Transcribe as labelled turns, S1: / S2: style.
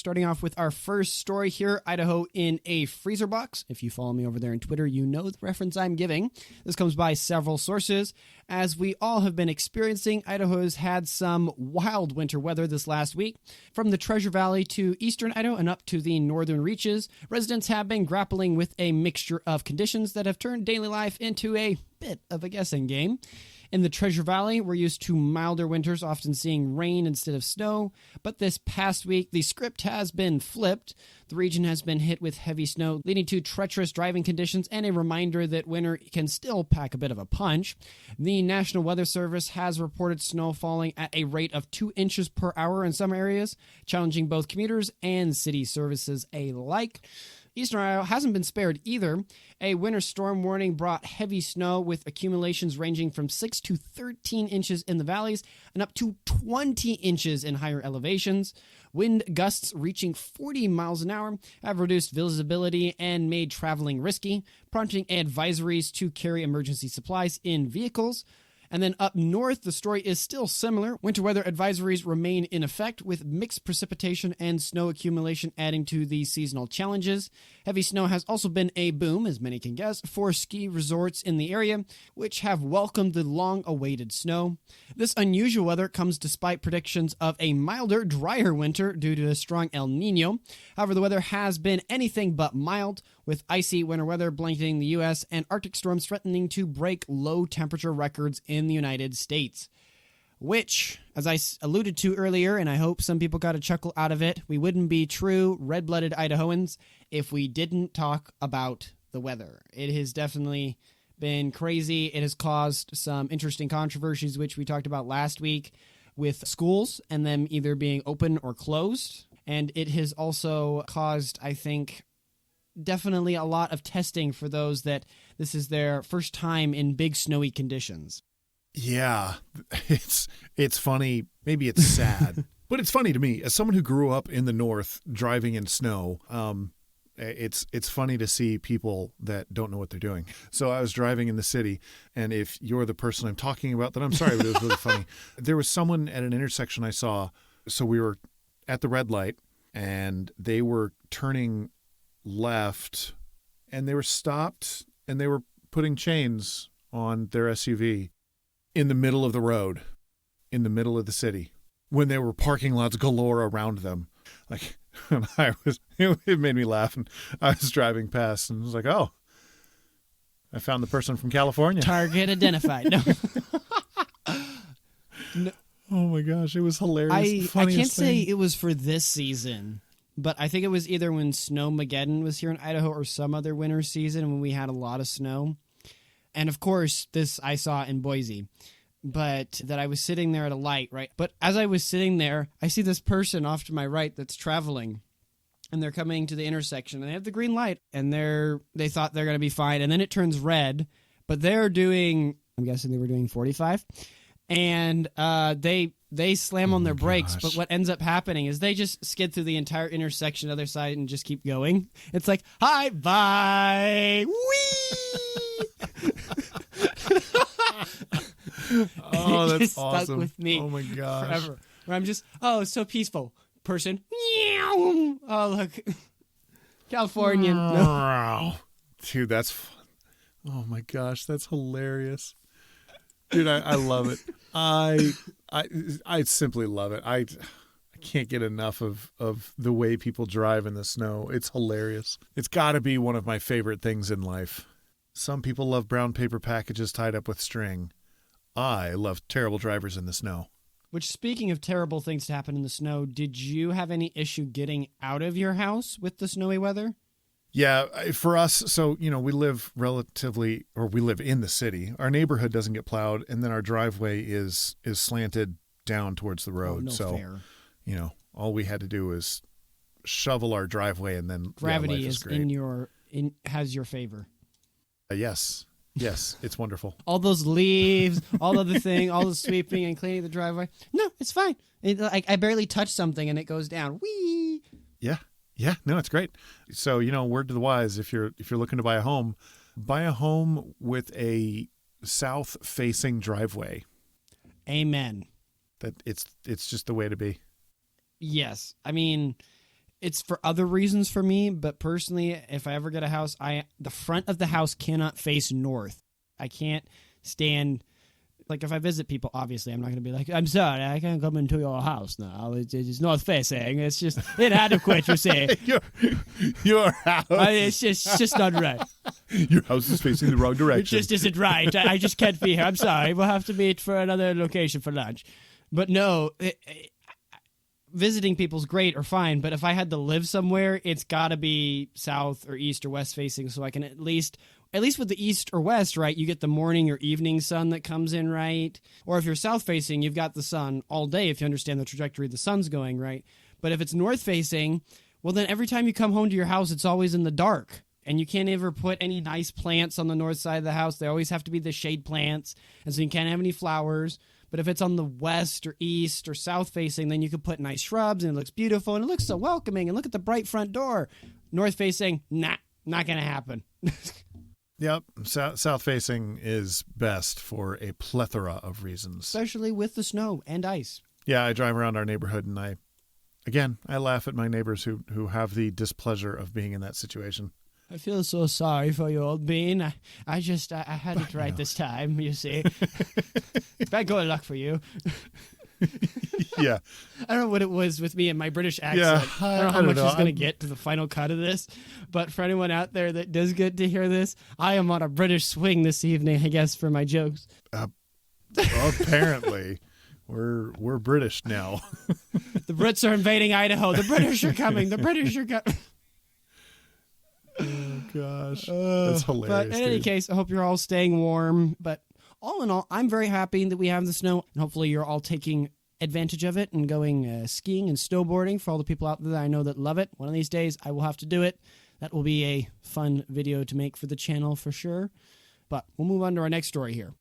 S1: starting off with our first story here, Idaho in a freezer box. If you follow me over there on Twitter, you know the reference I'm giving. This comes by several sources. As we all have been experiencing, Idaho has had some wild winter weather this last week. From the Treasure Valley to eastern Idaho and up to the northern reaches, residents have been grappling with a mixture of conditions that have turned daily life into a bit of a guessing game. In the Treasure Valley, we're used to milder winters, often seeing rain instead of snow. But this past week, the script has been flipped. The region has been hit with heavy snow, leading to treacherous driving conditions and a reminder that winter can still pack a bit of a punch. The National Weather Service has reported snow falling at a rate of 2 inches per hour in some areas, challenging both commuters and city services alike. Eastern Idaho hasn't been spared either. A winter storm warning brought heavy snow with accumulations ranging from 6 to 13 inches in the valleys and up to 20 inches in higher elevations. Wind gusts reaching 40 miles an hour have reduced visibility and made traveling risky, prompting advisories to carry emergency supplies in vehicles. And then up north, the story is still similar. Winter weather advisories remain in effect, with mixed precipitation and snow accumulation adding to the seasonal challenges. Heavy snow has also been a boom, as many can guess, for ski resorts in the area, which have welcomed the long-awaited snow. This unusual weather comes despite predictions of a milder, drier winter due to a strong El Nino. However, the weather has been anything but mild, with icy winter weather blanketing the U.S. and Arctic storms threatening to break low-temperature records in the United States. Which, as I alluded to earlier, and I hope some people got a chuckle out of it, we wouldn't be true red-blooded Idahoans if we didn't talk about the weather. It has definitely been crazy. It has caused some interesting controversies, which we talked about last week with schools and them either being open or closed. And it has also caused, I think, definitely a lot of testing for those that this is their first time in big snowy conditions.
S2: Yeah, it's funny. Maybe it's sad, but it's funny to me as someone who grew up in the north driving in snow. It's funny to see people that don't know what they're doing. So I was driving in the city, and if you're the person I'm talking about, then I'm sorry, but it was really funny. There was someone at an intersection I saw. So we were at the red light, and they were turning left, and they were stopped, and they were putting chains on their SUV in the middle of the road, in the middle of the city, when there were parking lots galore around them. Like, and it made me laugh, and I was driving past, and I was like, oh, I found the person from California.
S1: Target identified. No.
S2: No. Oh my gosh, it was hilarious.
S1: I can't say it was for this season, but I think it was either when Snowmageddon was here in Idaho or some other winter season when we had a lot of snow. And of course, this I saw in Boise, but that I was sitting there at a light, right? But as I was sitting there, I see this person off to my right that's traveling, and they're coming to the intersection, and they have the green light, and they thought they're going to be fine, and then it turns red, but they're doing, I'm guessing they were doing 45, and they slam on their brakes, but what ends up happening is they just skid through the entire intersection other side and just keep going. It's like, hi, bye, whee!
S2: Oh, that's
S1: just
S2: awesome.
S1: Stuck with me.
S2: Oh my gosh.
S1: Forever. Where I'm just, oh, it's so peaceful. Person. Oh, look. Californian. No.
S2: Dude, that's fun. Oh my gosh, that's hilarious. Dude, I love it. I simply love it. I can't get enough of the way people drive in the snow. It's hilarious. It's got to be one of my favorite things in life. Some people love brown paper packages tied up with string. I love terrible drivers in the snow.
S1: Which, speaking of terrible things to happen in the snow, did you have any issue getting out of your house with the snowy weather?
S2: Yeah, for us, so, we live we live in the city. Our neighborhood doesn't get plowed, and then our driveway is slanted down towards the road.
S1: Fair.
S2: All we had to do was shovel our driveway, and then
S1: gravity
S2: is great.
S1: has your favor.
S2: Yes, it's wonderful.
S1: All those leaves, all of the thing, all the sweeping and cleaning the driveway. No, it's fine. I barely touch something and it goes down. Whee!
S2: Yeah, no, it's great. So, word to the wise, if you're looking to buy a home with a south-facing driveway.
S1: Amen.
S2: That it's just the way to be.
S1: Yes. I mean, it's for other reasons for me, but personally, if I ever get a house, the front of the house cannot face north. I can't stand, like, if I visit people, obviously, I'm not going to be like, I'm sorry, I can't come into your house now. It's north facing. It's just inadequate, you say.
S2: Your house.
S1: It's just not right.
S2: Your house is facing the wrong direction.
S1: It just isn't right. I just can't be here. I'm sorry. We'll have to meet for another location for lunch. But no, visiting people's great or fine, but if I had to live somewhere, it's got to be south or east or west facing, so I can at least with the east or west, right, you get the morning or evening sun that comes in, right? Or if you're south facing, you've got the sun all day if you understand the trajectory the sun's going, right? But if it's north facing, well, then every time you come home to your house, it's always in the dark. And you can't ever put any nice plants on the north side of the house. They always have to be the shade plants, and so you can't have any flowers. But if it's on the west or east or south facing, then you could put nice shrubs, and it looks beautiful, and it looks so welcoming, and look at the bright front door. North facing, nah, not going to happen.
S2: Yep, south facing is best for a plethora of reasons.
S1: Especially with the snow and ice.
S2: Yeah, I drive around our neighborhood, and I laugh at my neighbors who have the displeasure of being in that situation.
S1: I feel so sorry for you, old bean. I had it right this time, you see. Bad good luck for you.
S2: Yeah.
S1: I don't know what it was with me and my British accent.
S2: Yeah,
S1: I don't know how much is going to get to the final cut of this. But for anyone out there that does get to hear this, I am on a British swing this evening, I guess, for my jokes.
S2: Apparently. We're British now.
S1: The Brits are invading Idaho. The British are coming. The British are coming.
S2: Oh, gosh. That's hilarious.
S1: But in any case, I hope you're all staying warm. But all in all, I'm very happy that we have the snow. And hopefully you're all taking advantage of it and going skiing and snowboarding for all the people out there that I know that love it. One of these days, I will have to do it. That will be a fun video to make for the channel for sure. But we'll move on to our next story here.